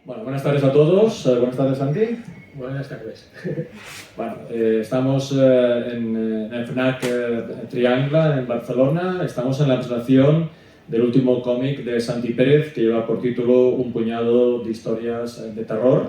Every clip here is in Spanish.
Bueno, buenas tardes a todos. Buenas tardes, Santi. Buenas tardes. Bueno, estamos en el FNAC Triangle en Barcelona. Estamos en la presentación del último cómic de Santi Pérez, que lleva por título Un puñado de historias de terror.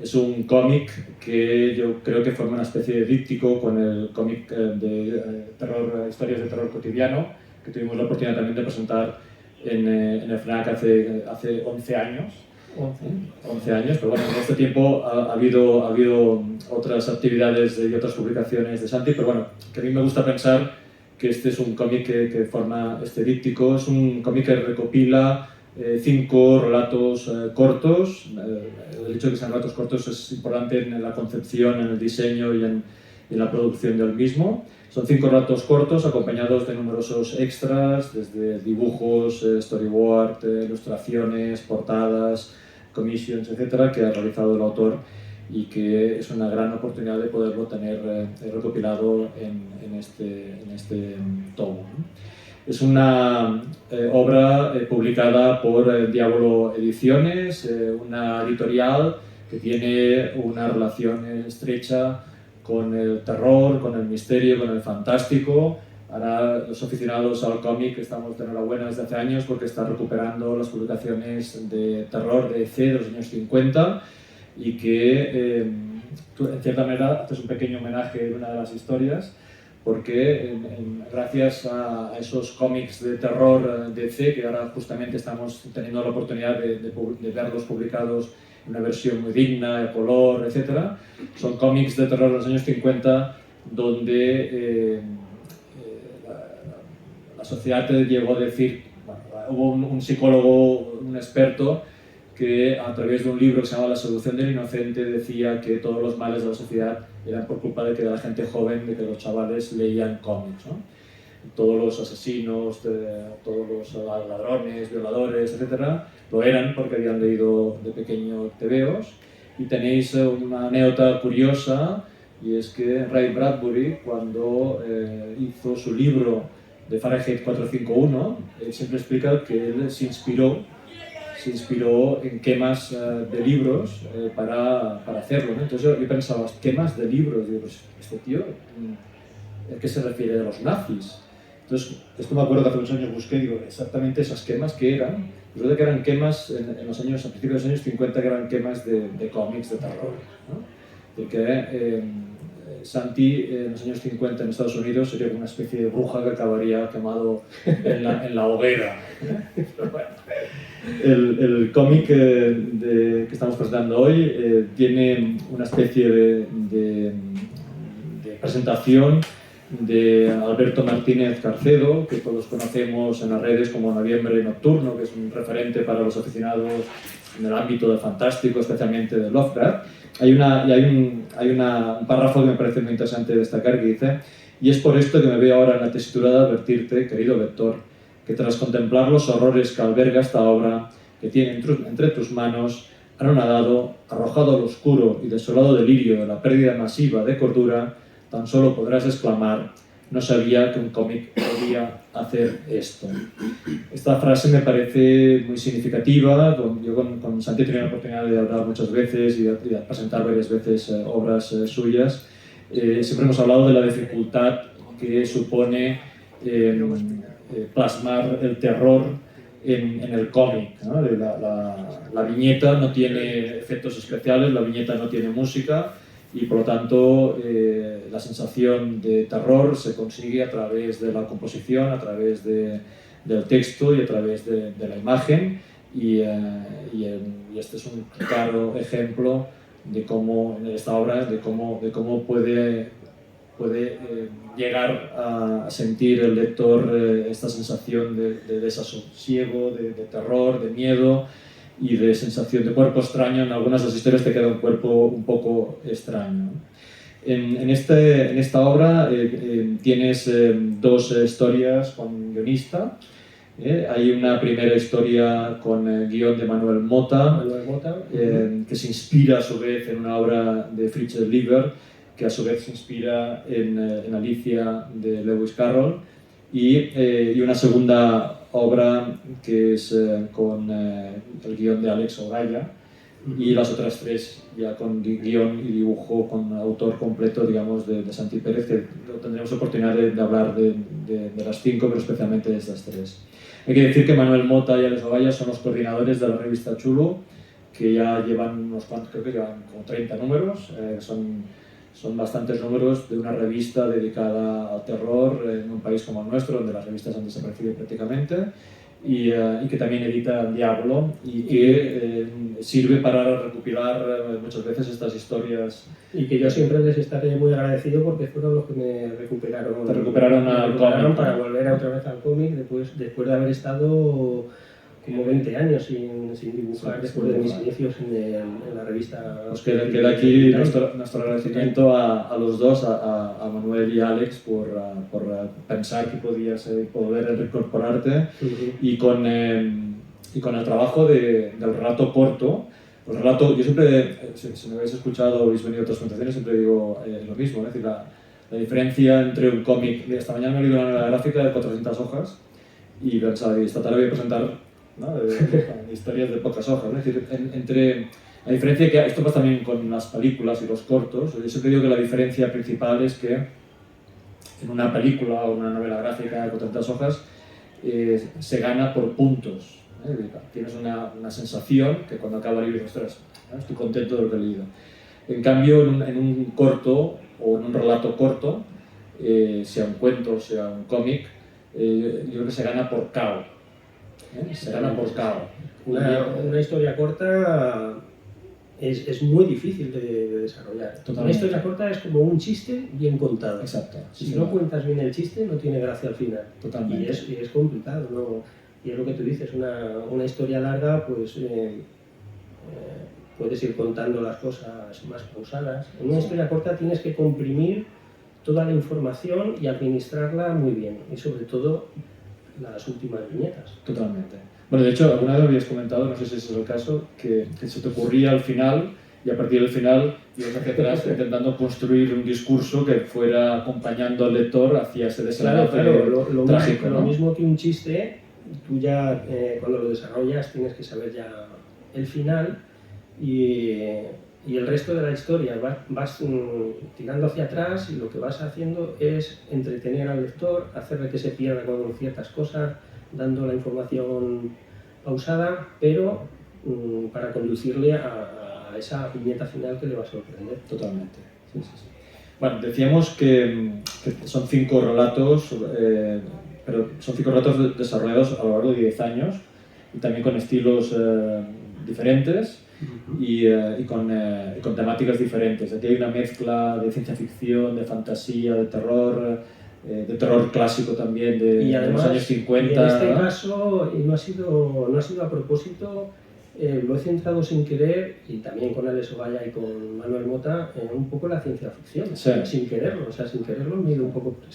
Es un cómic que yo creo que forma una especie de díptico con el cómic de terror, historias de terror cotidiano, que tuvimos la oportunidad también de presentar en el FNAC hace 11 años. 11 años, pero bueno, en este tiempo ha habido otras actividades y otras publicaciones de Santi, pero bueno, que a mí me gusta pensar que este es un cómic que forma este díptico. Es un cómic que recopila 5 relatos cortos. El hecho de que sean relatos cortos es importante en la concepción, en el diseño y en la producción del mismo. Son 5 relatos cortos acompañados de numerosos extras, desde dibujos, storyboard, ilustraciones, portadas, commissions, etcétera, que ha realizado el autor y que es una gran oportunidad de poderlo tener recopilado en este tomo. Es una obra publicada por Diablo Ediciones, una editorial que tiene una relación estrecha con el terror, con el misterio, con el fantástico. Ahora los aficionados al cómic estamos de enhorabuena desde hace años porque está recuperando las publicaciones de terror de EC de los años 50 y que tú, en cierta manera haces un pequeño homenaje de una de las historias porque gracias a esos cómics de terror de EC, que ahora justamente estamos teniendo la oportunidad de verlos publicados en una versión muy digna, de color, etc. Son cómics de terror de los años 50 donde la sociedad llegó a decir, bueno, hubo un psicólogo, un experto, que a través de un libro que se llama La seducción del inocente decía que todos los males de la sociedad eran por culpa de que la gente joven, de que los chavales leían cómics, ¿no? Todos los asesinos, todos los ladrones, violadores, etcétera, lo eran porque habían leído de pequeño tebeos. Y tenéis una anécdota curiosa, y es que Ray Bradbury, cuando hizo su libro de Fahrenheit 451, él siempre explica que él se inspiró en quemas de libros para hacerlo, ¿no? Entonces yo pensaba, quemas de libros, digo, pues este tío, ¿a qué se refiere? ¿A los nazis? Entonces, esto me acuerdo que hace unos años busqué, digo, exactamente esas quemas que eran. Resulta que eran quemas en los años, a principios de los años 50, que eran quemas de cómics de terror, ¿no? De que Santi en los años 50 en Estados Unidos sería una especie de bruja que acabaría quemado en la hoguera. El cómic que estamos presentando hoy tiene una especie de presentación de Alberto Martínez Carcedo, que todos conocemos en las redes como Noviembre Nocturno, que es un referente para los aficionados en el ámbito del fantástico, especialmente de Lovecraft. Hay un párrafo que me parece muy interesante destacar que dice: y es por esto que me veo ahora en la tesitura de advertirte, querido lector, que tras contemplar los horrores que alberga esta obra, que tiene entre tus manos, anonadado, arrojado al oscuro y desolado delirio de la pérdida masiva de cordura, tan solo podrás exclamar: no sabía que un cómic podía hacer esto. Esta frase me parece muy significativa. Yo con Santi he tenido la oportunidad de hablar muchas veces y de presentar varias veces obras suyas. Siempre hemos hablado de la dificultad que supone plasmar el terror en el cómic, ¿no? La viñeta no tiene efectos especiales, la viñeta no tiene música, y por lo tanto la sensación de terror se consigue a través de la composición, a través del texto y a través de la imagen, y este es un claro ejemplo de cómo en esta obra de cómo puede llegar a sentir el lector esta sensación de desasosiego, de terror, de miedo y de sensación de cuerpo extraño. En algunas de las historias te queda un cuerpo un poco extraño. En esta obra tienes 2 historias con guionista. Hay una primera historia con guión de Manuel Mota, que se inspira a su vez en una obra de Fritz Lieber, que a su vez se inspira en Alicia de Lewis Carroll, y una segunda obra que es con el guión de Alex O'Gaya, y las otras 3 ya con guión y dibujo con autor completo, digamos, de Santi Pérez, que tendremos oportunidad de hablar de las 5, pero especialmente de estas 3. Hay que decir que Manuel Mota y Alex Ovalle son los coordinadores de la revista Chulo, que ya llevan unos cuantos, creo que llevan como 30 números, son bastantes números de una revista dedicada al terror en un país como el nuestro, donde las revistas han desaparecido prácticamente, y que también edita Diablo y que sirve para recopilar muchas veces estas historias. Y que yo siempre les estaré muy agradecido porque fueron los que me recuperaron. Te recuperaron al cómic. Para volver otra vez al cómic después de haber estado como 20 años sin dibujar, después de mis inicios en la revista. Pues queda aquí nuestro agradecimiento a los dos, a Manuel y a Alex, por pensar que podías poder reincorporarte y con el trabajo del relato corto. Pues relato, yo siempre, si me habéis escuchado o habéis venido a otras presentaciones, siempre digo lo mismo, es decir, la diferencia entre un cómic. Esta mañana me he leído una novela gráfica de 400 hojas y pensaba, esta tarde voy a presentar, ¿no?, historias de pocas hojas, ¿no? Es decir, entre la diferencia que esto pasa también con las películas y los cortos. Yo siempre digo que la diferencia principal es que en una película o una novela gráfica de 400 hojas se gana por puntos. Tienes una sensación que cuando acaba el libro dices, ostras, estoy contento de lo que he leído. En cambio, en un corto o en un relato corto, sea un cuento, sea un cómic, yo creo que se gana por KO. Se gana por KO. Una historia corta es muy difícil de desarrollar. Totalmente. Una historia corta es como un chiste bien contado. Exacto. Si no cuentas bien el chiste, no tiene gracia al final. Totalmente. Y es complicado, ¿no? Y es lo que tú dices, una historia larga, pues puedes ir contando las cosas más pausadas. En una historia corta tienes que comprimir toda la información y administrarla muy bien, y sobre todo las últimas viñetas. Totalmente. Bueno, de hecho, alguna vez habías comentado, no sé si ese es el caso, que se te ocurría al final, y a partir del final ibas hacia atrás intentando construir un discurso que fuera acompañando al lector hacia ese desenlace trágico, ¿no? Lo mismo que un chiste, tú ya cuando lo desarrollas tienes que saber ya el final y el resto de la historia vas tirando hacia atrás, y lo que vas haciendo es entretener al lector, hacerle que se pierda con ciertas cosas, dando la información pausada, pero para conducirle a esa viñeta final que le va a sorprender. Totalmente. Sí. Bueno, decíamos que son 5 relatos, pero son 5 relatos desarrollados a lo largo de 10 años y también con estilos diferentes y con temáticas diferentes. Aquí hay una mezcla de ciencia ficción, de fantasía, de terror clásico también de los años 50. Y en este caso no ha sido a propósito. Lo he centrado sin querer, y también con Alex Ovalle y con Manuel Mota, un poco la ciencia ficción, sí. Sin quererlo me he ido un poco por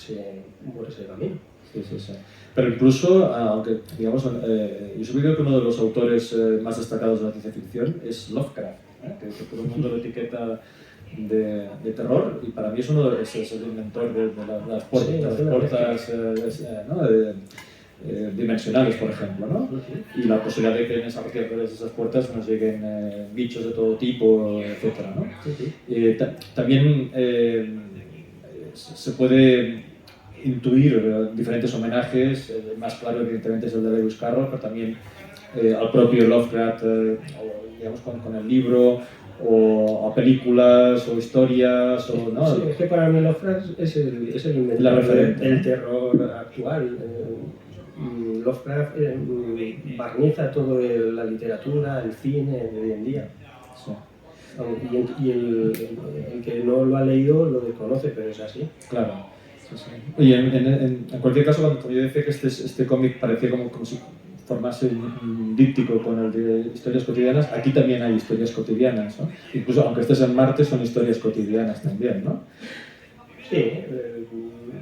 ese camino. Sí. Pero incluso, aunque digamos, yo creo que uno de los autores más destacados de la ciencia ficción es Lovecraft, que todo el mundo lo etiqueta de terror, y para mí es el inventor de las puertas, dimensionales, por ejemplo, ¿no? Y la posibilidad de que a partir de esas puertas nos lleguen bichos de todo tipo, etcétera, ¿no? También se puede intuir diferentes homenajes. El más claro, evidentemente, es el de Lewis Carroll, pero también al propio Lovecraft, digamos, con el libro, o a películas o historias, o ¿no? Sí, es que para mí Lovecraft es el inventor del terror actual. Lovecraft barniza todo la literatura, el cine de hoy en día. Sí. Y el que no lo ha leído lo desconoce, pero es así. Claro. Sí. Y en cualquier caso, cuando yo decía que este cómic parecía como si formase un díptico con el de historias cotidianas, aquí también hay historias cotidianas, ¿no? Incluso aunque estés en Marte, son historias cotidianas también, ¿no? Sí,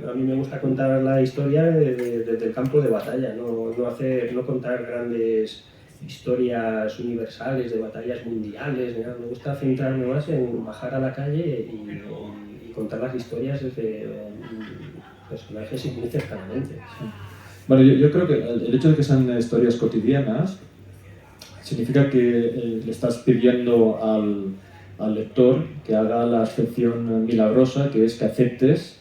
a mí me gusta contar la historia desde el campo de batalla, no contar grandes historias universales de batallas mundiales, ¿no? Me gusta centrarme más en bajar a la calle y contar las historias desde personajes muy cercanamente. Bueno, yo creo que el hecho de que sean historias cotidianas significa que le estás pidiendo al lector que haga la excepción milagrosa, que es que aceptes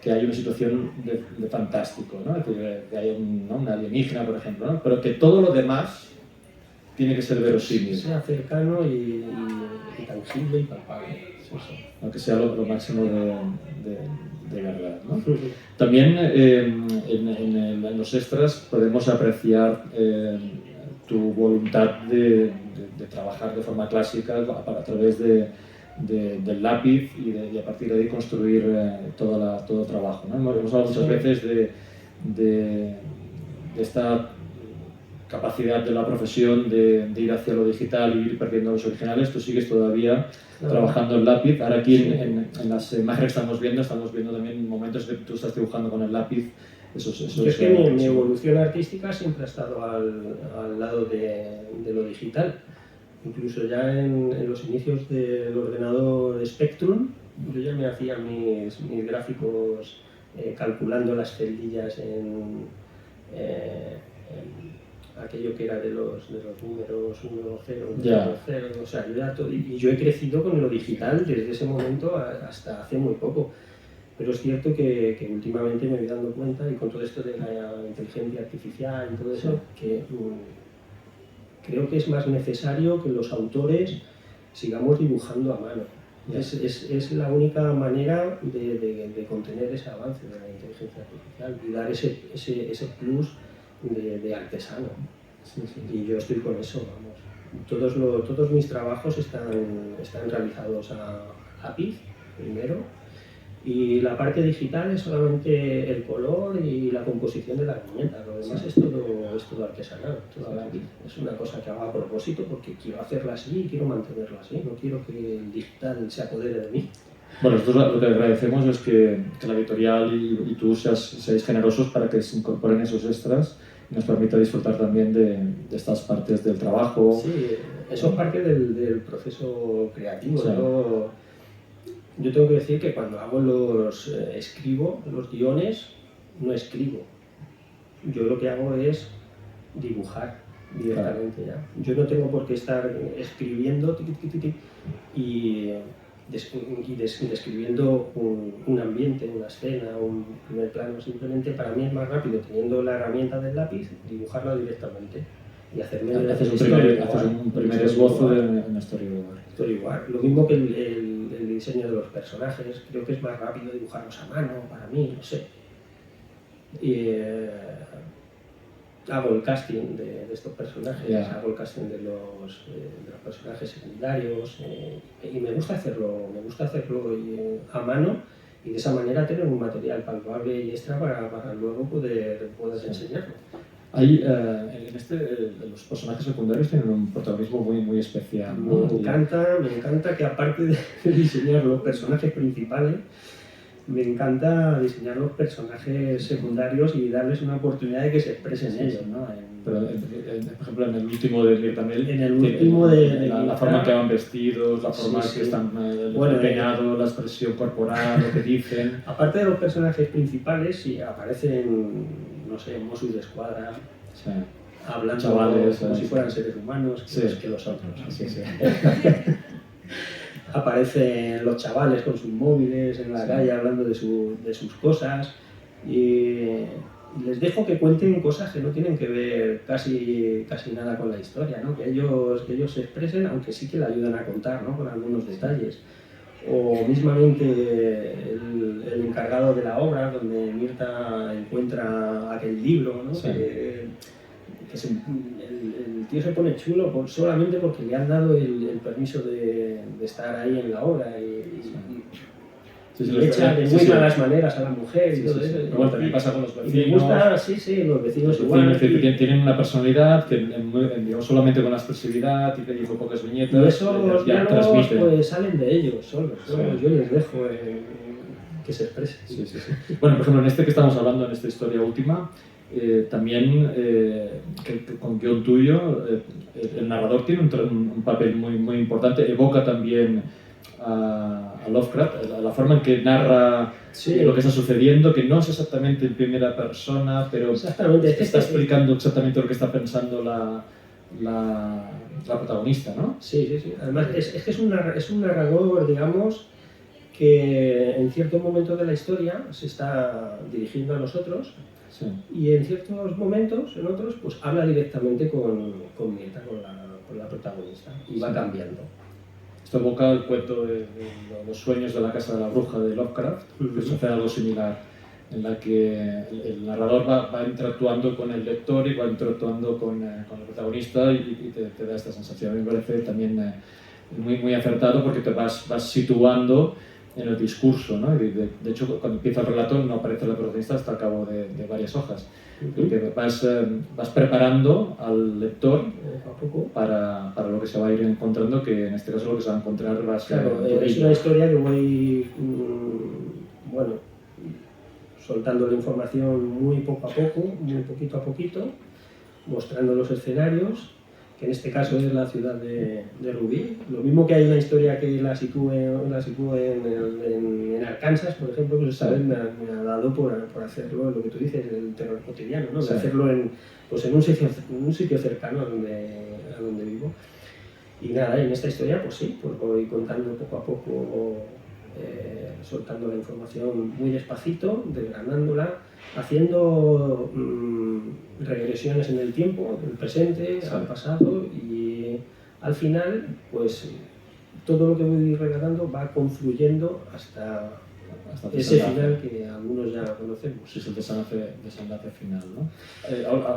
que hay una situación de fantástico, ¿no? Que hay un alienígena, por ejemplo, ¿no? Pero que todo lo demás tiene que ser verosímil. Sea cercano y tangible y palpable. Sí, sí. Aunque sea lo máximo de verdad, ¿no? También en los extras podemos apreciar tu voluntad de trabajar de forma clásica a través del lápiz y a partir de ahí construir todo el trabajo, ¿no? Hemos hablado muchas veces de esta capacidad de la profesión de ir hacia lo digital y ir perdiendo los originales. Tú sigues todavía trabajando el lápiz. Ahora aquí en las imágenes que estamos viendo también momentos que tú estás dibujando con el lápiz. Yo es que mi evolución artística siempre ha estado al lado de lo digital. Incluso ya en los inicios del ordenador Spectrum, yo ya me hacía mis gráficos calculando las celdillas en aquello que era de los números 1, 0, 0, 0, o sea, yo he crecido con lo digital desde ese momento hasta hace muy poco. Pero es cierto que últimamente me voy dando cuenta, y con todo esto de la inteligencia artificial y todo eso, que creo que es más necesario que los autores sigamos dibujando a mano. Es la única manera de contener ese avance de la inteligencia artificial y dar ese plus de artesano. Sí, sí. Y yo estoy con eso, vamos. Todos mis trabajos están realizados a lápiz, primero, y la parte digital es solamente el color y la composición de la viñeta. Lo demás es todo artesanal, todo a lápiz. Es una cosa que hago a propósito porque quiero hacerla así y quiero mantenerla así. No quiero que el digital se apodere de mí. Bueno, nosotros lo que agradecemos es que la editorial y tú seáis generosos para que se incorporen esos extras y nos permita disfrutar también de estas partes del trabajo. Sí, eso es parte del proceso creativo. Sí. Yo tengo que decir que cuando escribo los guiones, no escribo. Yo lo que hago es dibujar directamente. Claro. Ya. Yo no tengo por qué estar escribiendo y describiendo un ambiente, una escena, un primer plano. Simplemente para mí es más rápido, teniendo la herramienta del lápiz, dibujarlo directamente y hacerme haces un primer esbozo de una storyboard. Lo mismo que el diseño de los personajes, creo que es más rápido dibujarlos a mano, para mí, no sé. Y hago el casting de estos personajes, hago el casting de los personajes secundarios y me gusta hacerlo a mano y de esa manera tener un material palpable y extra para luego poder enseñarlo. Los personajes secundarios tienen un protagonismo muy especial, ¿no? Me encanta que aparte de diseñar los personajes principales, me encanta diseñar los personajes secundarios y darles una oportunidad de que se expresen ellos, ¿no? Pero, por ejemplo, en el último de Mirtamel, en el último la forma que van vestidos, la forma que están empeñados, la expresión corporal, lo que dicen. Aparte de los personajes principales, sí aparecen, no sé, Mossos de Escuadra, hablando chavales, como si fueran seres humanos, que los otros. Sí. Aparecen los chavales con sus móviles en la calle hablando de sus cosas y les dejo que cuenten cosas que no tienen que ver casi nada con la historia, ¿no? que ellos se expresen, aunque sí que le ayudan a contar, ¿no? Con algunos detalles. O mismamente el encargado de la obra, donde Mirta encuentra aquel libro, ¿no? Sí. El tío se pone chulo solamente porque le han dado el permiso de estar ahí en la obra y le echa de muy malas maneras a la mujer y todo eso. Bueno, también pasa con los vecinos. Y me gusta, los vecinos igual. Que tienen una personalidad que digamos, solamente con la expresividad y con pocas viñetas. Y esos diálogos pues salen de ellos solos. Yo les dejo que se expresen. Sí. Bueno, por ejemplo, en este que estamos hablando, en esta historia última, también con guión tuyo, el narrador tiene un papel muy importante, evoca también a Lovecraft, la forma en que narra lo que está sucediendo, que no es exactamente en primera persona, pero está explicando exactamente lo que está pensando la protagonista, ¿no? Sí, sí, sí. Además, es que es un narrador, digamos, que en ciertos momentos de la historia se está dirigiendo a nosotros Sí. y en ciertos momentos, en otros, pues habla directamente con Mirta, con la protagonista, y va Sí. cambiando. Esto evoca el cuento de los sueños de la casa de la bruja de Lovecraft, que se hace algo similar, en la que el narrador va interactuando con el lector y va interactuando con el protagonista y te da esta sensación. A mí me parece también muy acertado porque te vas situando en el discurso, ¿no? De hecho, cuando empieza el relato no aparece la protagonista hasta el cabo de varias hojas. Porque vas preparando al lector para lo que se va a ir encontrando, que en este caso lo que se va a encontrar va a ser... Claro, es una historia que voy, bueno, soltando la información muy poco a poco, muy poquito a poquito, mostrando los escenarios, que en este caso es la ciudad de Rubí. Lo mismo que hay una historia que la sitúe en Arkansas, por ejemplo, pues esa vez me ha dado por hacerlo, lo que tú dices, el terror cotidiano, ¿no? Sí. De hacerlo en un sitio cercano a donde vivo. Y nada, en esta historia, pues sí, pues voy contando poco a poco, soltando la información muy despacito, desgranándola, haciendo regresiones en el tiempo, del presente, al pasado, y al final, pues todo lo que voy relatando va confluyendo hasta ese final que algunos ya conocemos. Sí, es el desenlace final, ¿no?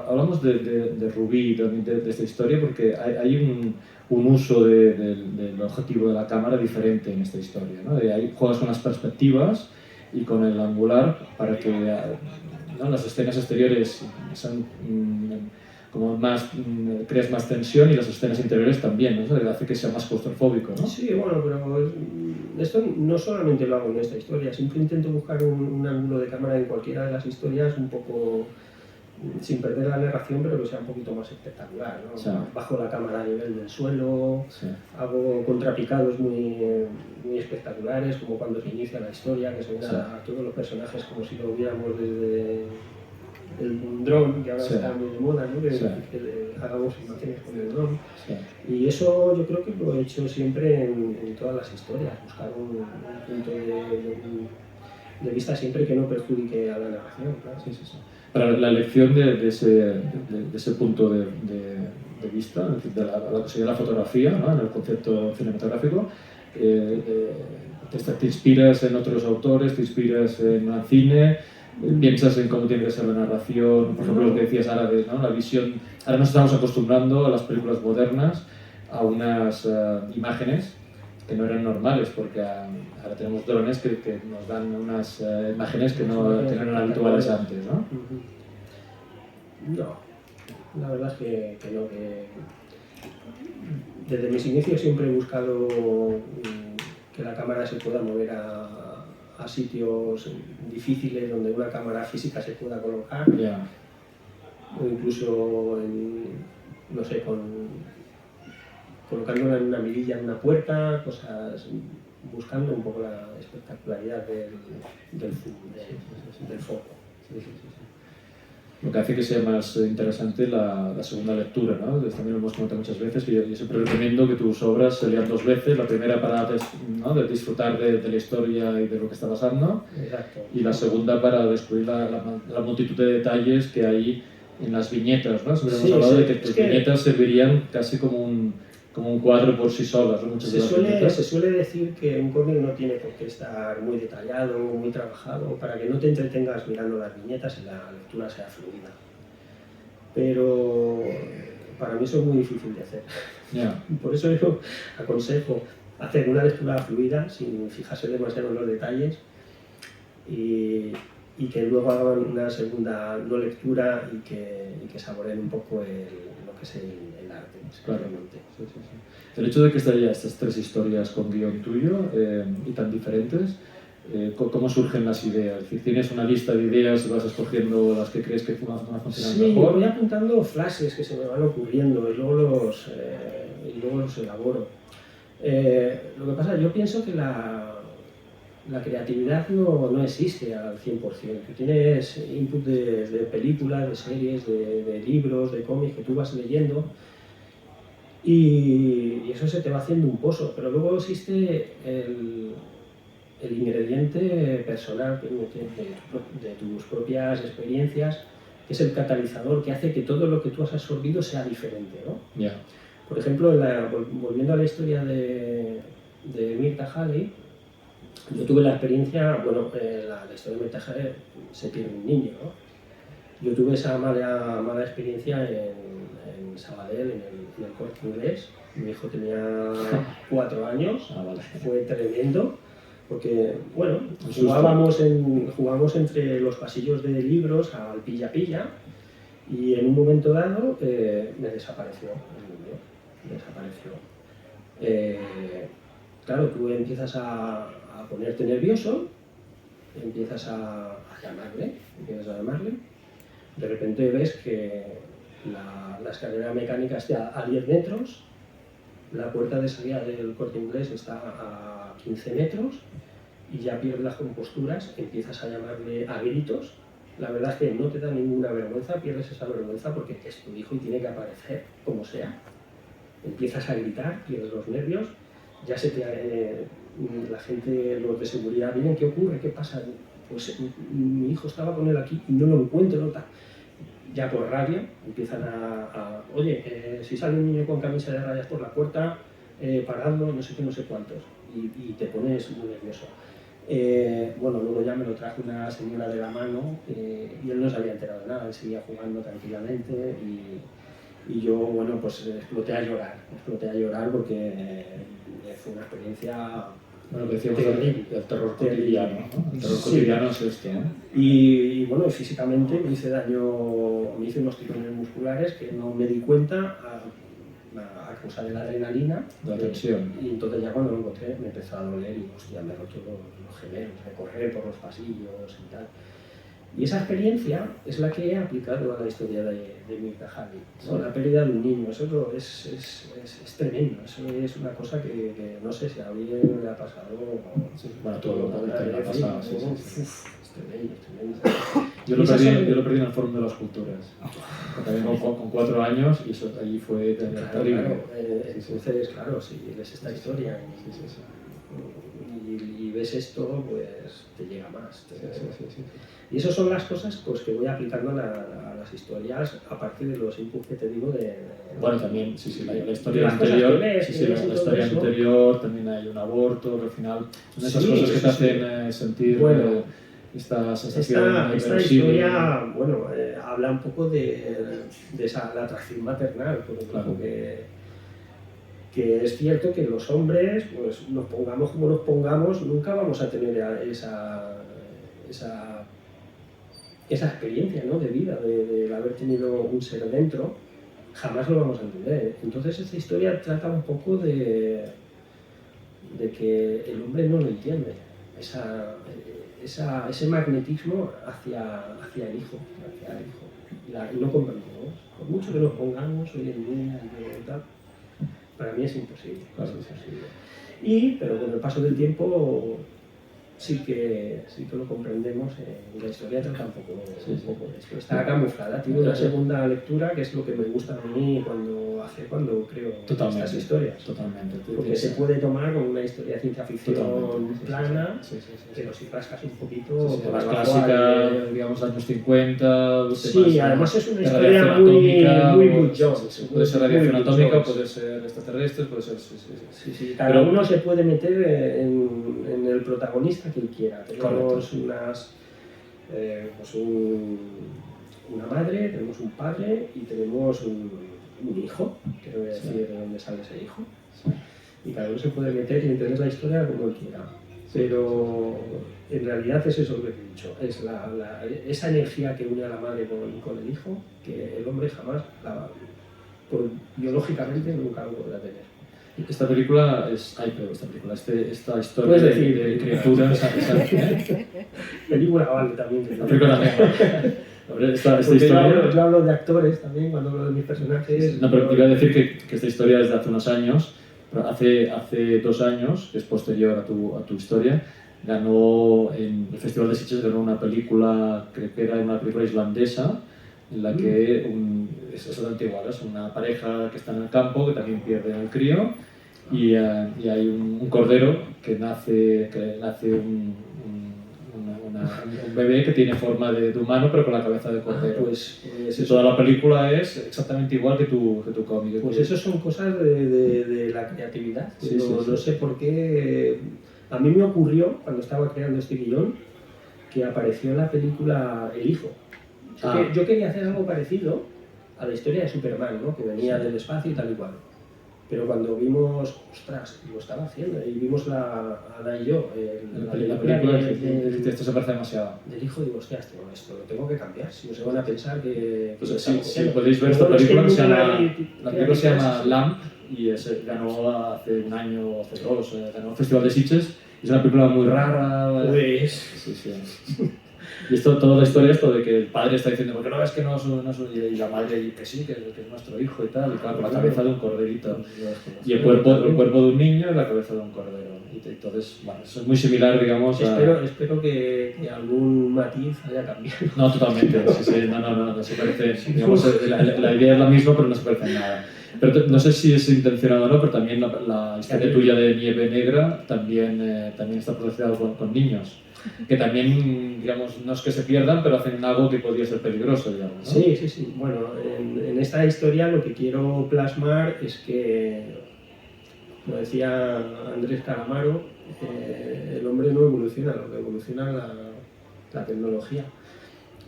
Hablamos de Rubí, también de esta historia, porque hay un uso del objetivo de la cámara diferente en esta historia, ¿no? Ahí juegas con las perspectivas y con el angular para que, ¿no?, las escenas exteriores sean como más, creas más tensión, y las escenas interiores también, ¿no? Hace que sea más claustrofóbico, ¿no? Sí, bueno, pero esto no solamente lo hago en esta historia, siempre intento buscar un ángulo de cámara en cualquiera de las historias un poco sin perder la narración, pero que sea un poquito más espectacular, ¿no? Sí. Bajo la cámara a nivel del suelo, sí. Hago contrapicados muy espectaculares, como cuando se inicia la historia, que se ve a todos los personajes como si lo viéramos desde el dron, que ahora está muy de moda, ¿no? Que hagamos imágenes con el dron. Sí. Y eso yo creo que lo he hecho siempre en todas las historias, buscar un punto de vista siempre que no perjudique a la narración, claro. Sí, sí, sí. Para la elección de ese punto de vista, de la que sería la fotografía, ¿no?, en el concepto cinematográfico, te inspiras en otros autores, te inspiras en el cine, piensas en cómo tiene que ser la narración, por ejemplo, lo que decías ahora de, ¿no?, la visión. Ahora nos estamos acostumbrando a las películas modernas a unas imágenes que no eran normales, porque ahora tenemos drones que nos dan unas imágenes que no eran habituales antes, ¿no? No, la verdad es que no. Desde mis inicios siempre he buscado que la cámara se pueda mover a sitios difíciles donde una cámara física se pueda colocar, o incluso no sé, colocándola en una mirilla en una puerta, cosas, buscando un poco la espectacularidad del foco. Sí, sí, sí. Lo que hace que sea más interesante la segunda lectura, ¿no? También lo hemos comentado muchas veces, que yo siempre recomiendo que tus obras se lean dos veces, la primera para, ¿no?, de disfrutar de la historia y de lo que está pasando. Exacto. Y la segunda para descubrir la multitud de detalles que hay en las viñetas, ¿no? Siempre hemos hablado de que tus viñetas servirían casi como un cuadro por sí solas, ¿no? Se suele decir que un cómic no tiene por qué estar muy detallado, muy trabajado, para que no te entretengas mirando las viñetas y la lectura sea fluida. Pero para mí eso es muy difícil de hacer. Yeah. Por eso yo aconsejo hacer una lectura fluida, sin fijarse demasiado en los detalles, y que luego hagan una segunda no lectura y que saboreen un poco lo que es el arte. Claramente. Sí, sí, sí. El hecho de que estén ya estas tres historias con guión tuyo y tan diferentes, ¿cómo surgen las ideas? Es decir, ¿tienes una lista de ideas y vas escogiendo las que crees que van a funcionar mejor? Sí, voy apuntando flashes que se me van ocurriendo y luego los elaboro. Lo que pasa, yo pienso que la creatividad no existe al 100%. Tú tienes input de películas, de series, de libros, de cómics que tú vas leyendo, y eso se te va haciendo un pozo, pero luego existe el ingrediente personal de tus propias experiencias, que es el catalizador que hace que todo lo que tú has absorbido sea diferente, ¿no? Yeah. Por ejemplo, volviendo a la historia de Mirta Halley, yo tuve la experiencia, bueno, la historia de Mirta Halley se pierde un niño, ¿no? Yo tuve esa mala experiencia en Sabadell, en el Corte Inglés. Mi hijo tenía 4 años, Vale. fue tremendo, porque, bueno, jugábamos entre los pasillos de libros al pilla-pilla, y en un momento dado me desapareció el niño, claro, tú empiezas a ponerte nervioso, empiezas a llamarle, de repente ves que la escalera mecánica está a 10 metros, la puerta de salida del Corte Inglés está a 15 metros y ya pierdes las composturas, empiezas a llamarle a gritos. La verdad es que no te da ninguna vergüenza, pierdes esa vergüenza porque es tu hijo y tiene que aparecer como sea. Empiezas a gritar, pierdes los nervios, ya la gente, los de seguridad, miren, ¿qué ocurre? ¿Qué pasa? Pues mi hijo estaba con él aquí y no lo encuentro, ¿no? Ya por rabia empiezan oye, si sale un niño con camisa de rayas por la puerta, paradlo, no sé qué, no sé cuántos, y te pones muy nervioso. Bueno, luego ya me lo trajo una señora de la mano y él no se había enterado de nada, él seguía jugando tranquilamente y yo, bueno, pues exploté a llorar porque fue una experiencia. Bueno, que decíamos el terror cotidiano, ¿no? El terror cotidiano es esto, ¿no? Y bueno, físicamente me hice unos tirones musculares que no me di cuenta a causa de la adrenalina. De la tensión. Y entonces ya cuando lo encontré me empezó a doler y hostia, me he roto los gemelos, de correr por los pasillos y tal. Y esa experiencia es la que he aplicado a la historia de Mirta Halley, ¿no? La pérdida de un niño, eso es tremendo, eso es una cosa que no sé si a alguien le ha pasado. Sí, bueno, todo lo que le ha pasado, sí. Es tremendo. Yo lo perdí en el Fórum de las Culturas, también con 4 años y eso allí fue terrible. Claro, entonces, claro, si ves esta historia y ves esto, pues te llega más. Y esas son las cosas pues, que voy aplicando a las historias, aparte de los inputs que te digo Bueno, también, la historia anterior, la historia anterior, también hay un aborto, que al final son esas cosas que te hacen sentir esta sensación. Esta historia, bueno, habla un poco de la atracción maternal, por ejemplo, que es cierto que los hombres, pues nos pongamos como nos pongamos, nunca vamos a tener esa experiencia, ¿no? De vida, de haber tenido un ser dentro, jamás lo vamos a entender. Entonces esta historia trata un poco de que el hombre no lo entiende, ese magnetismo hacia el hijo. Y no comprendemos. Por mucho que nos pongamos hoy en día y tal, para mí es imposible. Pero con el paso del tiempo sí que lo comprendemos. La historia trata un poco de esto. Está camuflada, tiene una segunda lectura, que es lo que me gusta a mí cuando creo estas historias. Totalmente. Porque se puede tomar como una historia de ciencia ficción plana, pero si rascas un poquito... más clásica, digamos, años 50... Sí, además es una historia muy Wood Jones. Puede ser radiación atómica, puede ser extraterrestres, puede ser... Sí, cada uno se puede meter en el protagonista que él quiera. Tenemos una madre, tenemos un padre y tenemos un hijo, que no voy a decir de dónde sale ese hijo. Y cada uno se puede meter y entender la historia como él quiera. Pero en realidad es eso lo que te he dicho, es esa energía que une a la madre con el hijo, que el hombre jamás, biológicamente, nunca lo podrá tener. Esta historia de criaturas... Película vale también. Película también. Esta historia... yo hablo de actores también cuando hablo de mis personajes. No, pero te iba a decir que esta historia es de hace unos años, pero hace 2 años, que es posterior a tu historia, ganó en el Festival de Sitges, ganó una película, creo que era una película islandesa, en la que es exactamente igual, es una pareja que está en el campo que también pierde el crío y hay un cordero que nace un bebé que tiene forma de humano pero con la cabeza de cordero. Pues Y toda la película es exactamente igual que tu cómic. Pues eso son cosas de la creatividad. Sí, sí, No sí. sé por qué. A mí me ocurrió, cuando estaba creando este guión, que apareció en la película El Hijo. Yo quería hacer algo parecido a la historia de Superman, ¿no? Que venía del espacio y tal y cual. Pero cuando vimos, ostras, lo estaba haciendo, y vimos Ana y yo, La película esto se parece demasiado. del hijo, digo, hostia, esto lo tengo que cambiar, si no se van a pensar que Pues lo sí, estamos haciendo. podéis ver esta Bueno, película es que se llama, la película se llama sí. Lamp y ganó hace un año, hace dos, ganó el Festival de Sitges. Es una película muy rara. Pues... Sí, sí. Y toda la historia es esto de que el padre está diciendo, porque no ves que no es y la madre dice que sí, que es nuestro hijo y tal, y claro, con la cabeza de un corderito. Y el cuerpo de un niño y la cabeza de un cordero. Y entonces, bueno, eso es muy similar, digamos, Espero que algún matiz haya cambiado. No, totalmente, sí, no se parece, digamos, la idea es la misma, pero no se parece en nada. Pero no sé si es intencionado o no, pero también la historia tuya de Nieve Negra también está relacionada con niños, que también, digamos, no es que se pierdan, pero hacen algo que podría ser peligroso, digamos, ¿no? Sí. Bueno, en esta historia lo que quiero plasmar es que, como decía Andrés Calamaro, el hombre no evoluciona, lo que evoluciona la tecnología.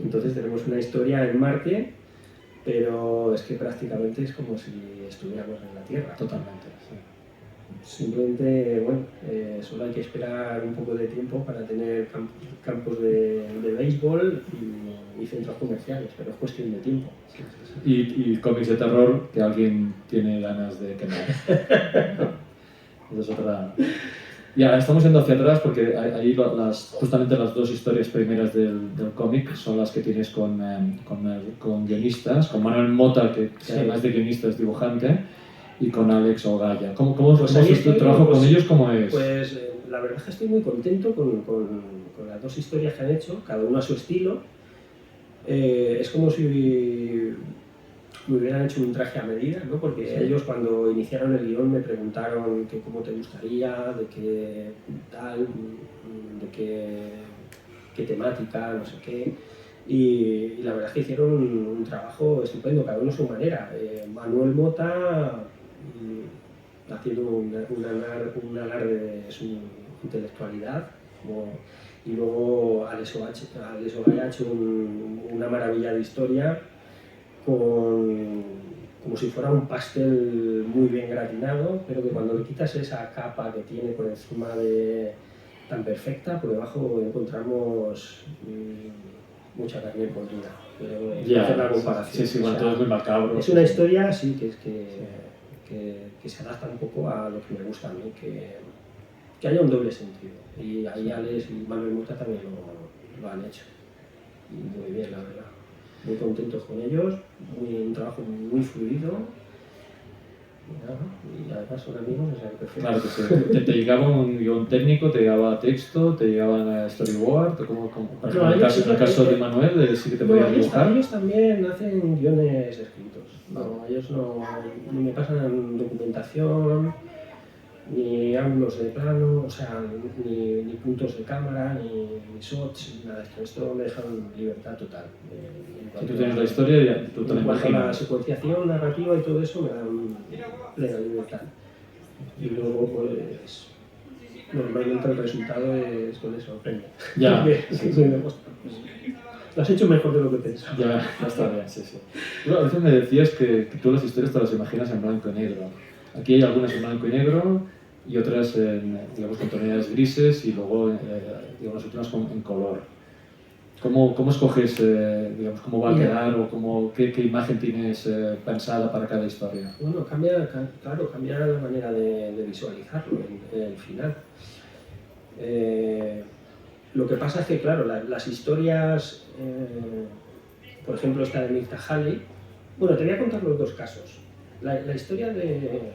Entonces tenemos una historia en Marte, pero es que prácticamente es como si estuviéramos en la Tierra. Totalmente, sí. Simplemente, bueno, solo hay que esperar un poco de tiempo para tener campos de béisbol y centros comerciales, pero es cuestión de tiempo. Y cómics de terror que alguien tiene ganas de quemar. Esa es otra... Y ahora estamos yendo hacia atrás porque ahí justamente las dos historias primeras del cómic son las que tienes con guionistas, con Manuel Mota, que además de guionista es dibujante, y con Alex Ogaya. ¿Cómo es tu trabajo con ellos? ¿Cómo es? Pues la verdad es que estoy muy contento con las dos historias que han hecho, cada uno a su estilo. Es como si me hubieran hecho un traje a medida, ¿no? Porque sí. Ellos cuando iniciaron el guión me preguntaron que cómo te gustaría, de qué tal, de qué temática, no sé qué. Y la verdad es que hicieron un trabajo estupendo, cada uno a su manera. Manuel Mota haciendo un alarde de su intelectualidad, y luego Alex Ogaya ha hecho una maravilla de historia como si fuera un pastel muy bien gratinado, pero que cuando le quitas esa capa que tiene por encima tan perfecta, por debajo encontramos mucha carne podrida. Ya, hacer la comparación. Sí, bueno, todo es muy macabro. Es una historia, sí, que se adapta un poco a lo que me gusta a mí, que haya un doble sentido. Y ahí Alex y Manuel Mota también lo han hecho. Y muy bien, la verdad. Muy contentos con ellos, un trabajo muy fluido. Y además son amigos, o sea, perfecto. Claro que sí. ¿Te llegaba un guión técnico, te llegaba texto, te llegaban storyboard? En el caso de Manuel, sí que te podían dibujar. Ellos también hacen guiones escritos. No, ellos no me pasan documentación, ni ángulos de plano, o sea, ni puntos de cámara, ni shots, ni nada de esto. Esto me dejan libertad total. Si tú tienes la historia, ya tú te la imaginas. La secuenciación narrativa y todo eso me dan plena libertad. Y luego, pues, normalmente el resultado es que les sorprende. Ya. Lo has hecho mejor de lo que pensaba. Ya está bien, sí. Bueno, a veces me decías que tú las historias te las imaginas en blanco y negro. Aquí hay algunas en blanco y negro y otras digamos, con tonalidades grises y luego digamos, las últimas en color. ¿Cómo escoges, digamos, cómo va a quedar o qué imagen tienes pensada para cada historia? Bueno, cambia la manera de visualizarlo, el final. Lo que pasa es que, claro, las historias, por ejemplo, esta de Mirta Halley, bueno, te voy a contar los dos casos. La historia de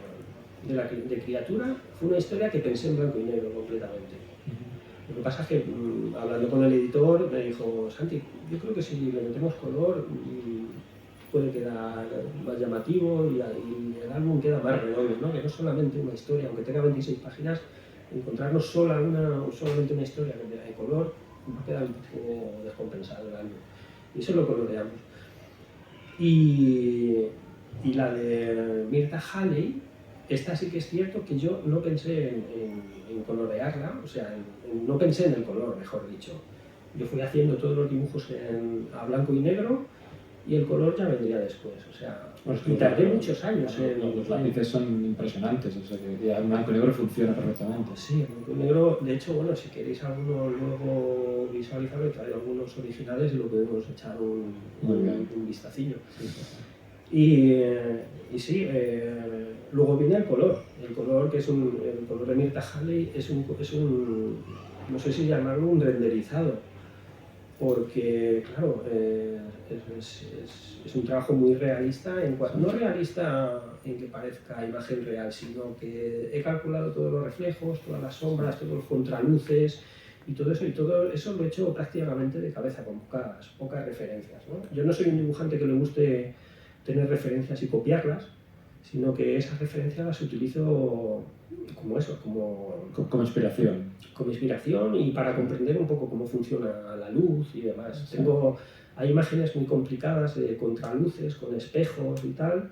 Criatura fue una historia que pensé en blanco y negro completamente. Lo que pasa es que, hablando con el editor, me dijo, Santi, yo creo que si le metemos color, puede quedar más llamativo y el álbum queda más redondo, ¿no? Que no solamente una historia, aunque tenga 26 páginas, encontrarnos solamente una historia de color va a quedar un poco descompensado el álbum. Y eso lo coloreamos. Y la de Mirta Halley, esta sí que es cierto que yo no pensé en colorearla, o sea, no pensé en el color, mejor dicho. Yo fui haciendo todos los dibujos a blanco y negro y el color ya vendría después, o sea, y tardé muchos años. Los lápices son impresionantes, o sea que ya en blanco y negro funciona perfectamente. Sí, en blanco y negro, de hecho, bueno, si queréis alguno luego visualizarlo, he traído algunos originales y lo podemos echar un vistacillo. Y sí, luego viene el color que es el color de Mirta Halley es un, no sé si llamarlo un renderizado, porque claro, es un trabajo muy realista, no realista en que parezca imagen real, sino que he calculado todos los reflejos, todas las sombras, todos los contraluces y todo eso lo he hecho prácticamente de cabeza, con pocas referencias, ¿no? Yo no soy un dibujante que le guste tener referencias y copiarlas, sino que esas referencias las utilizo como eso, como inspiración. Como inspiración y para comprender un poco cómo funciona la luz y demás. Sí. Hay imágenes muy complicadas de contraluces, con espejos y tal,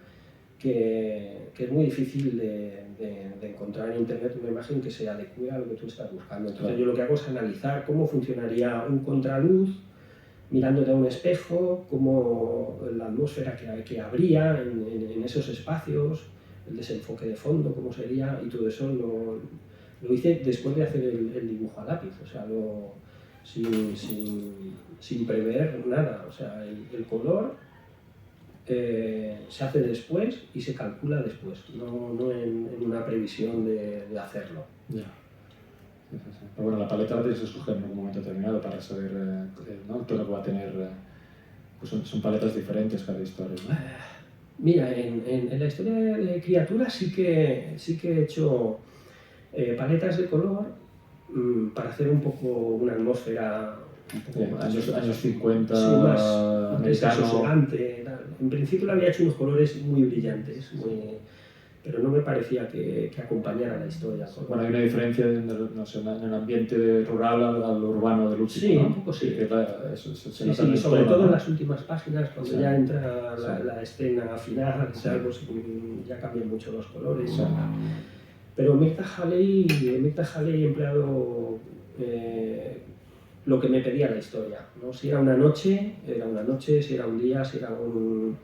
que es muy difícil de encontrar en internet una imagen que se adecue a lo que tú estás buscando. Entonces Claro. yo lo que hago es analizar cómo funcionaría un contraluz, mirándote a un espejo, cómo la atmósfera que habría en esos espacios, el desenfoque de fondo, cómo sería, y todo eso lo hice después de hacer el dibujo a lápiz, o sea, sin prever nada, o sea, el color se hace después y se calcula después, no en una previsión de hacerlo. Ya. Sí. Pero bueno, la paleta la tienes que escoger en un momento determinado para saber, ¿no? Todo lo que va a tener, pues son paletas diferentes cada historia, ¿no? Mira, en la historia de criaturas sí que he hecho paletas de color para hacer un poco una atmósfera un poco más, años 50, sí, más americano. En principio le había hecho unos colores muy brillantes, pero no me parecía que acompañara la historia. Bueno, hay una diferencia en el ambiente rural al urbano de Lúcifer, sí, ¿no? Un poco sí. Sí, Sobre todo en las últimas páginas, cuando sí. Ya entra la escena final, pues, ya cambian mucho los colores. Sí. Pero Mirta Halley ha empleado lo que me pedía la historia, ¿no? Si era una noche, si era un día, si era un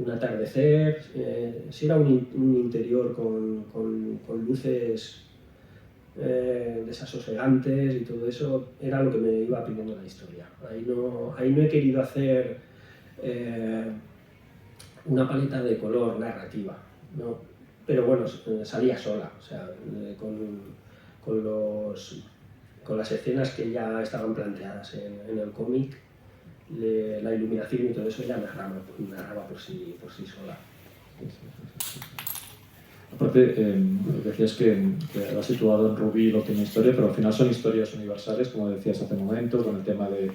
atardecer, si era un interior con luces desasosegantes y todo eso, era lo que me iba pidiendo la historia. Ahí no he querido hacer una paleta de color narrativa, ¿no? Pero bueno, salía sola, o sea, con las escenas que ya estaban planteadas en el cómic, la iluminación y todo eso ya narraba por sí sola. Aparte, decías que lo has situado en Rubí lo que tiene historia, pero al final son historias universales, como decías hace un momento, con el tema de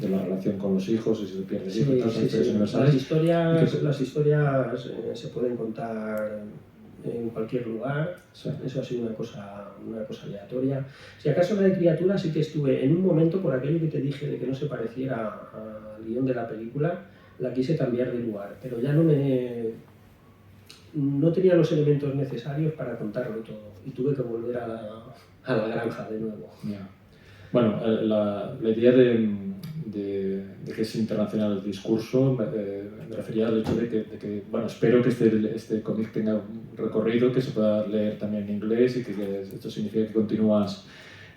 la relación con los hijos y si se pierde el hijo, son historias universales. Las historias se pueden contar en cualquier lugar, sí. Eso ha sido una cosa aleatoria. Si acaso la de criatura sí que estuve en un momento, por aquello que te dije de que no se pareciera al guión de la película, la quise cambiar de lugar, pero ya no tenía los elementos necesarios para contarlo todo y tuve que volver a la granja de nuevo. Yeah. Bueno, la idea de que es internacional el discurso me refería al hecho de que bueno, espero que este cómic tenga un recorrido, que se pueda leer también en inglés y que esto significa que continúas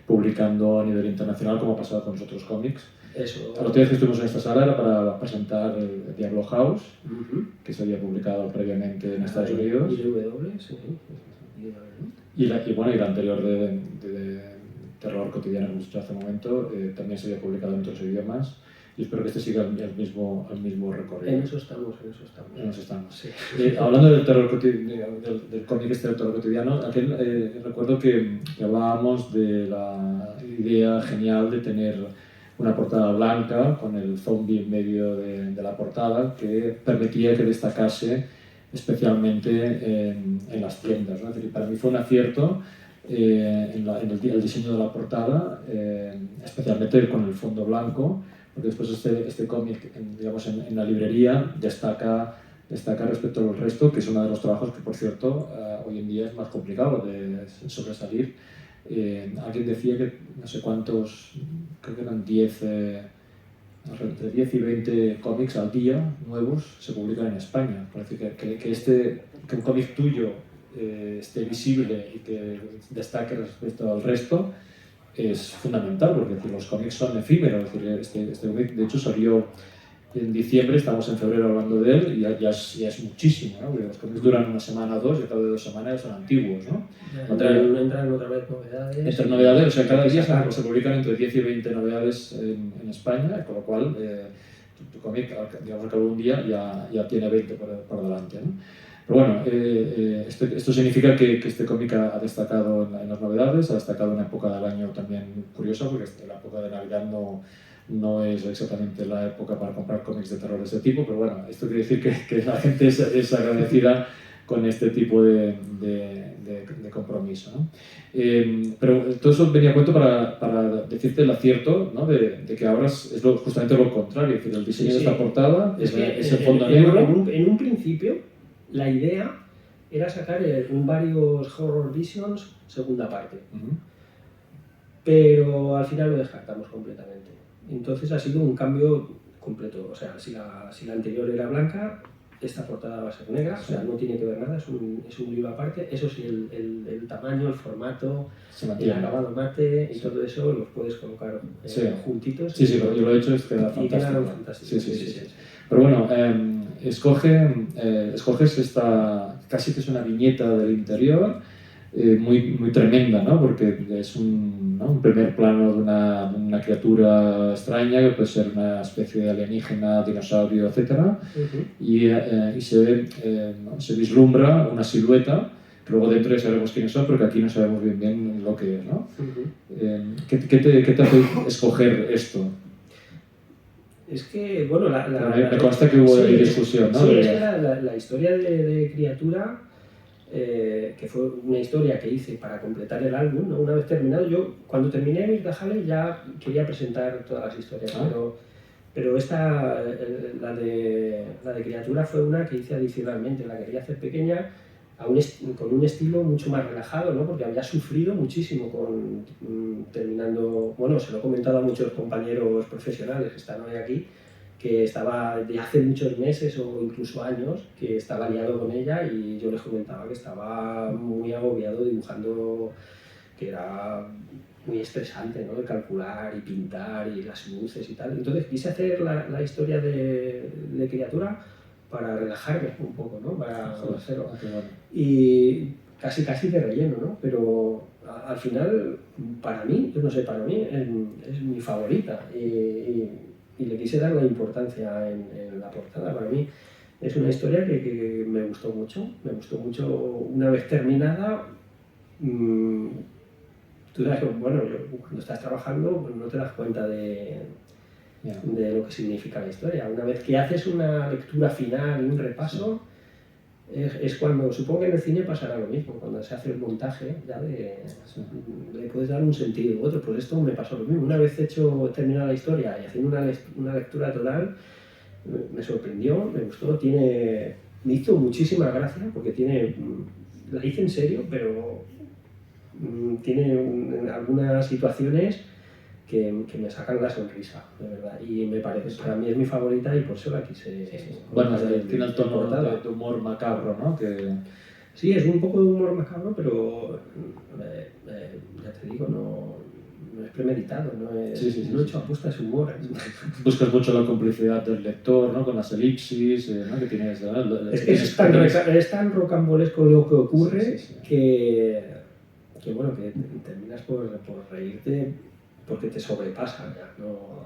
publicando a nivel internacional como ha pasado con los otros cómics. Eso. La última vez que estuvimos en esta sala era para presentar el Diablo House, que se había publicado previamente en Estados Unidos. Y la anterior de Terror Cotidiano, como hemos dicho hace un momento, también se había publicado en otros idiomas. Y espero que este siga el mismo recorrido. En eso estamos. Sí. Hablando del terror del cómic este del terror cotidiano, recuerdo que hablábamos de la idea genial de tener una portada blanca con el zombie en medio de la portada que permitía que destacase especialmente en las tiendas, ¿no? Es decir, para mí fue un acierto en el diseño de la portada, especialmente con el fondo blanco, porque después este cómic, digamos, en la librería destaca respecto al resto, que es uno de los trabajos que, por cierto, hoy en día es más complicado de sobresalir. Alguien decía que no sé cuántos, creo que eran entre 10 y 20 cómics al día nuevos se publican en España. Parece que un cómic tuyo esté visible y que destaque respecto al resto es fundamental, porque decir, los cómics son efímeros. Este cómic, de hecho, salió en diciembre, estamos en febrero hablando de él, y ya es muchísimo, ¿no? Porque los cómics duran una semana o dos, y al cabo de 2 semanas son antiguos, ¿no? Entran otra vez novedades. Entran novedades, o sea, cada día se publican entre 10 y 20 novedades en España, con lo cual tu cómic, digamos, al cabo de un día ya tiene 20 por delante, ¿no? Pero bueno, esto significa que este cómic ha destacado en las novedades, ha destacado en una época del año también curiosa, porque la época de Navidad no es exactamente la época para comprar cómics de terror de ese tipo, pero bueno, esto quiere decir que la gente es agradecida con este tipo de compromiso, ¿no? Pero todo eso venía a cuento para decirte el acierto, ¿no? de que ahora es justamente lo contrario, es decir, el diseño de esta portada es el fondo negro. En un principio, la idea era sacar varios Horror Visions segunda parte, pero al final lo descartamos completamente. Entonces ha sido un cambio completo, o sea, si la anterior era blanca, esta portada va a ser negra, o sea, no tiene que ver nada, es un libro aparte. Eso sí, el tamaño, el formato, el acabado mate y todo eso los puedes colocar juntitos. Sí, yo lo he hecho, queda fantástico. Sí. Pero bueno, escoges esta, casi que es una viñeta del interior, muy tremenda, ¿no? Porque es un primer plano de una criatura extraña, que puede ser una especie de alienígena, dinosaurio, etc. Y se vislumbra una silueta, que luego dentro ya sabemos quiénes son, porque aquí no sabemos bien lo que es, ¿no? ¿Qué te hace escoger esto? Es que, bueno, me consta que hubo discusión, ¿no? Sí, es que la historia de Criatura, que fue una historia que hice para completar el álbum, ¿no? Una vez terminado, yo cuando terminé Mirta Halley ya quería presentar todas las historias, pero esta, la de Criatura, fue una que hice adicionalmente, la quería hacer pequeña, con un estilo mucho más relajado, ¿no? Porque había sufrido muchísimo terminando, bueno, se lo he comentado a muchos compañeros profesionales que están hoy aquí, que estaba de hace muchos meses o incluso años que estaba liado con ella, y yo les comentaba que estaba muy agobiado dibujando, que era muy estresante, ¿no? De calcular y pintar y las luces y tal. Entonces quise hacer la historia de Criatura para relajarme un poco, ¿no? Para hacerlo. Y casi de relleno, ¿no? Pero al final, para mí, yo no sé, para mí es mi favorita, y le quise dar la importancia en la portada. Para mí es una historia que me gustó mucho una vez terminada. Tú sabes que, bueno, cuando estás trabajando, pues no te das cuenta de lo que significa la historia. Una vez que haces una lectura final y un repaso, es cuando, supongo que en el cine pasará lo mismo, cuando se hace el montaje, ya le puedes dar un sentido u otro. Pues esto me pasó lo mismo. Una vez terminada la historia y haciendo una lectura total, me sorprendió, me gustó, me hizo muchísima gracia, porque la hice en serio, pero tiene algunas situaciones que me sacan la sonrisa, de verdad, y me parece, para mí es mi favorita, y por eso la quise. Bueno, tiene el tono de humor macabro, ¿no? Sí, es un poco de humor macabro, pero ya te digo, no es premeditado, no he hecho apuesta a ese humor. Buscas mucho la complicidad del lector, ¿no? Con las elipsis, ¿no? Que tienes, es que es tan rocambolesco lo que ocurre, que bueno, que terminas por reírte, porque te sobrepasa, ¿no?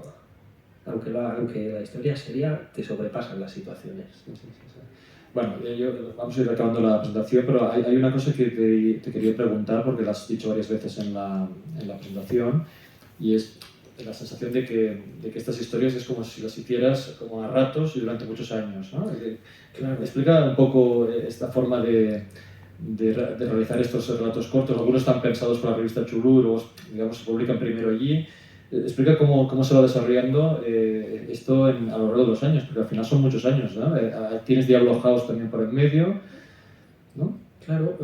Aunque la historia es seria, te sobrepasan las situaciones. Bueno, vamos a ir acabando la presentación, pero hay una cosa que te quería preguntar, porque la has dicho varias veces en la presentación, y es, la sensación de que estas historias es como si las hicieras como a ratos y durante muchos años, ¿no? Claro. Explica un poco esta forma de realizar estos relatos cortos. Algunos están pensados por la revista Chulu y luego, digamos, se publican primero allí. Explica cómo se va desarrollando esto a lo largo de los años, porque al final son muchos años, ¿no? Tienes Diablo House también por en medio, ¿no? Claro,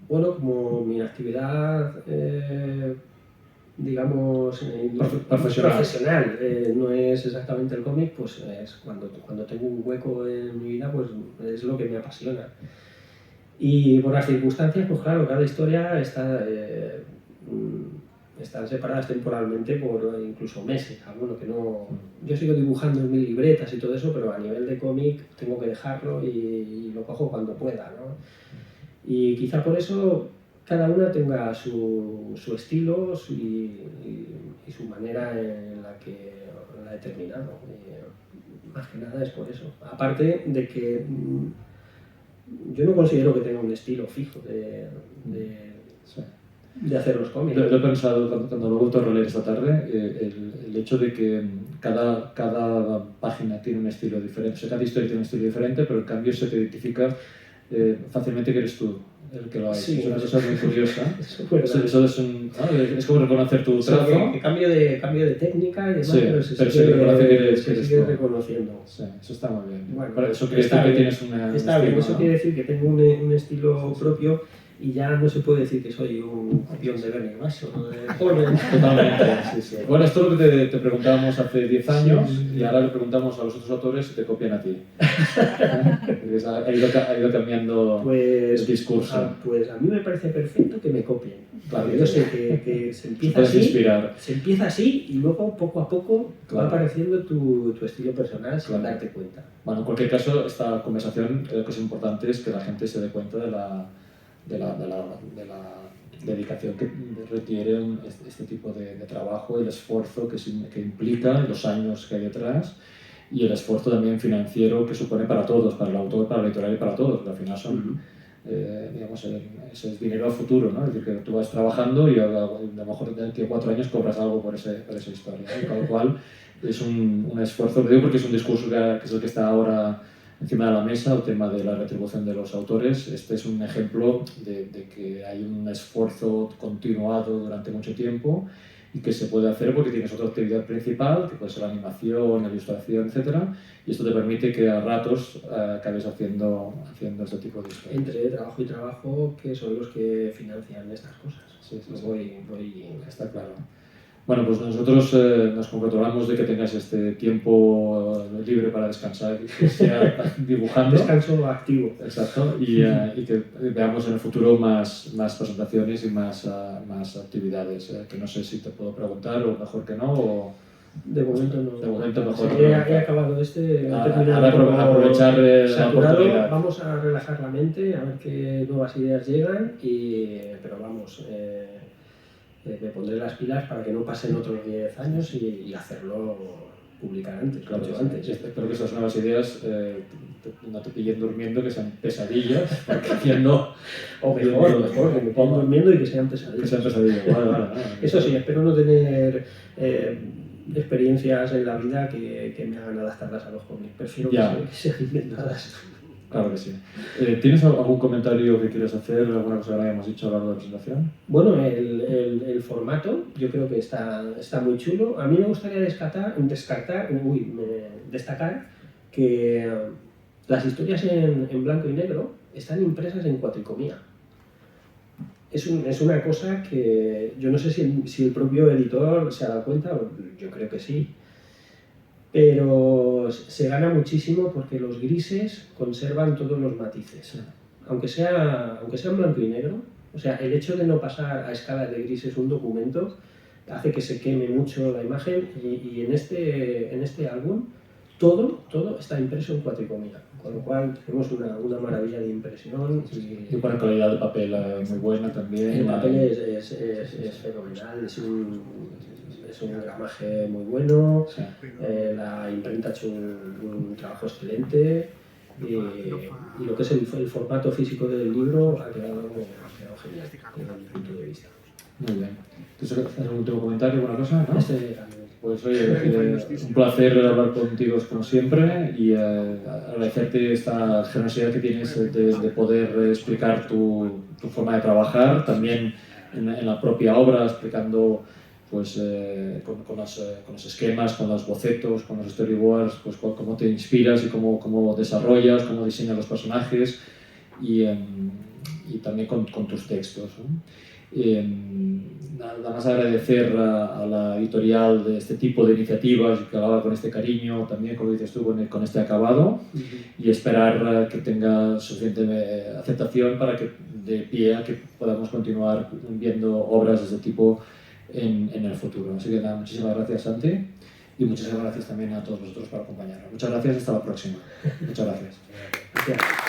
bueno, como mi actividad, digamos, profesional no es exactamente el cómic, pues es cuando tengo un hueco en mi vida, pues es lo que me apasiona. Y por las circunstancias, pues claro, cada historia están separadas temporalmente por incluso meses. Alguno que no... Yo sigo dibujando en 1000 libretas y todo eso, pero a nivel de cómic tengo que dejarlo y lo cojo cuando pueda, ¿no? Y quizá por eso cada una tenga su estilo y su manera en la que la he terminado. Más que nada es por eso. Aparte de que yo no considero que tenga un estilo fijo de hacer los cómics. Lo he pensado cuando lo he vuelto a releer esta tarde, el hecho de que cada página tiene un estilo diferente, o sea, cada historia tiene un estilo diferente, pero en cambio se te identifica fácilmente que eres tú el que lo ha hecho. Sí, es una cosa muy curiosa. Eso es como reconocer tu trazo. Que cambio de técnica y demás, sí, pero se reconoce que eres sigue tú. reconociendo. Sí, eso está muy bien. Bueno, eso quiere decir que tienes está bien, eso quiere decir que tengo un estilo propio y ya no se puede decir que soy un copión de Bernie Mason o de Conan. Totalmente, sí. Bueno, esto es lo que te preguntábamos hace 10 años y ahora le preguntamos a los otros autores si te copian a ti. Ha ido cambiando el discurso. Pues a mí me parece perfecto que me copien. Claro, yo sé que se empieza así y luego poco a poco va apareciendo tu estilo personal sin darte cuenta. Bueno, en cualquier caso, esta conversación creo que es importante es que la gente se dé cuenta de la dedicación que requiere este tipo de trabajo, el esfuerzo que implica, los años que hay detrás y el esfuerzo también financiero que supone para todos, para el autor, para la editorial y para todos, que al final son, digamos, ese es dinero a futuro, ¿no? Es decir, que tú vas trabajando y a lo mejor dentro de 4 años cobras algo por esa historia, ¿no? Con lo cual es un esfuerzo, lo digo porque es un discurso que es el que está ahora encima de la mesa, el tema de la retribución de los autores. Este es un ejemplo de que hay un esfuerzo continuado durante mucho tiempo y que se puede hacer porque tienes otra actividad principal, que puede ser la animación, la ilustración, etc. Y esto te permite que a ratos acabes haciendo este tipo de historias. Entre trabajo y trabajo, que son los que financian estas cosas. Sí. Está claro. Bueno, pues nosotros nos congratulamos de que tengas este tiempo libre para descansar y que sea dibujando. Descanso activo. Exacto, y que veamos en el futuro más presentaciones y más actividades. Que no sé si te puedo preguntar o mejor que no. O... De momento no. De momento mejor. He acabado Ahora aprovechar la oportunidad. Vamos a relajar la mente, a ver qué nuevas ideas llegan, pero vamos... me pondré las pilas para que no pasen otros 10 años y hacerlo publicar antes, claro, antes. Espero que estas nuevas ideas no te pillen durmiendo, que sean pesadillas, porque haciendo... O mejor, que me pongan durmiendo y que sean pesadillas. Que sean pesadillas, vale. Eso sí, espero no tener experiencias en la vida que me hagan adaptarlas a los cómics. Prefiero que sean inventadas. Claro que sí. ¿Tienes algún comentario que quieres hacer, alguna cosa que hayamos dicho a lo largo de la presentación? Bueno, el formato yo creo que está muy chulo. A mí me gustaría destacar que las historias en blanco y negro están impresas en cuatricomía. Es una cosa que yo no sé si el propio editor se ha dado cuenta, yo creo que sí. Pero se gana muchísimo porque los grises conservan todos los matices. Aunque sea en blanco y negro, o sea, el hecho de no pasar a escala de grises un documento hace que se queme mucho la imagen y en este álbum todo está impreso en cuatricomía, con lo cual tenemos una maravilla de impresión. Y con calidad de papel muy buena también. El papel es fenomenal, es un gramaje muy bueno, sí. La imprenta ha hecho un trabajo excelente y lo que es el formato físico del libro ha quedado genial desde mi punto de vista. Muy bien. ¿Tienes algún último comentario, alguna cosa? ¿No? Este, Pues oye, un placer hablar contigo como siempre y agradecerte esta generosidad que tienes de poder explicar tu forma de trabajar, también en la propia obra, explicando pues, con los esquemas, con los bocetos, con los storyboards, pues cómo te inspiras y cómo desarrollas, cómo diseñas los personajes y también con tus textos, ¿no? Nada más agradecer a la editorial de este tipo de iniciativas que haga con este cariño, también como dices tú, con este acabado, y esperar que tenga suficiente aceptación para que de pie a que podamos continuar viendo obras de este tipo en el futuro. Así que nada, muchísimas gracias, Santi, y muchísimas gracias también a todos vosotros por acompañarnos. Muchas gracias, hasta la próxima. Muchas gracias. Gracias.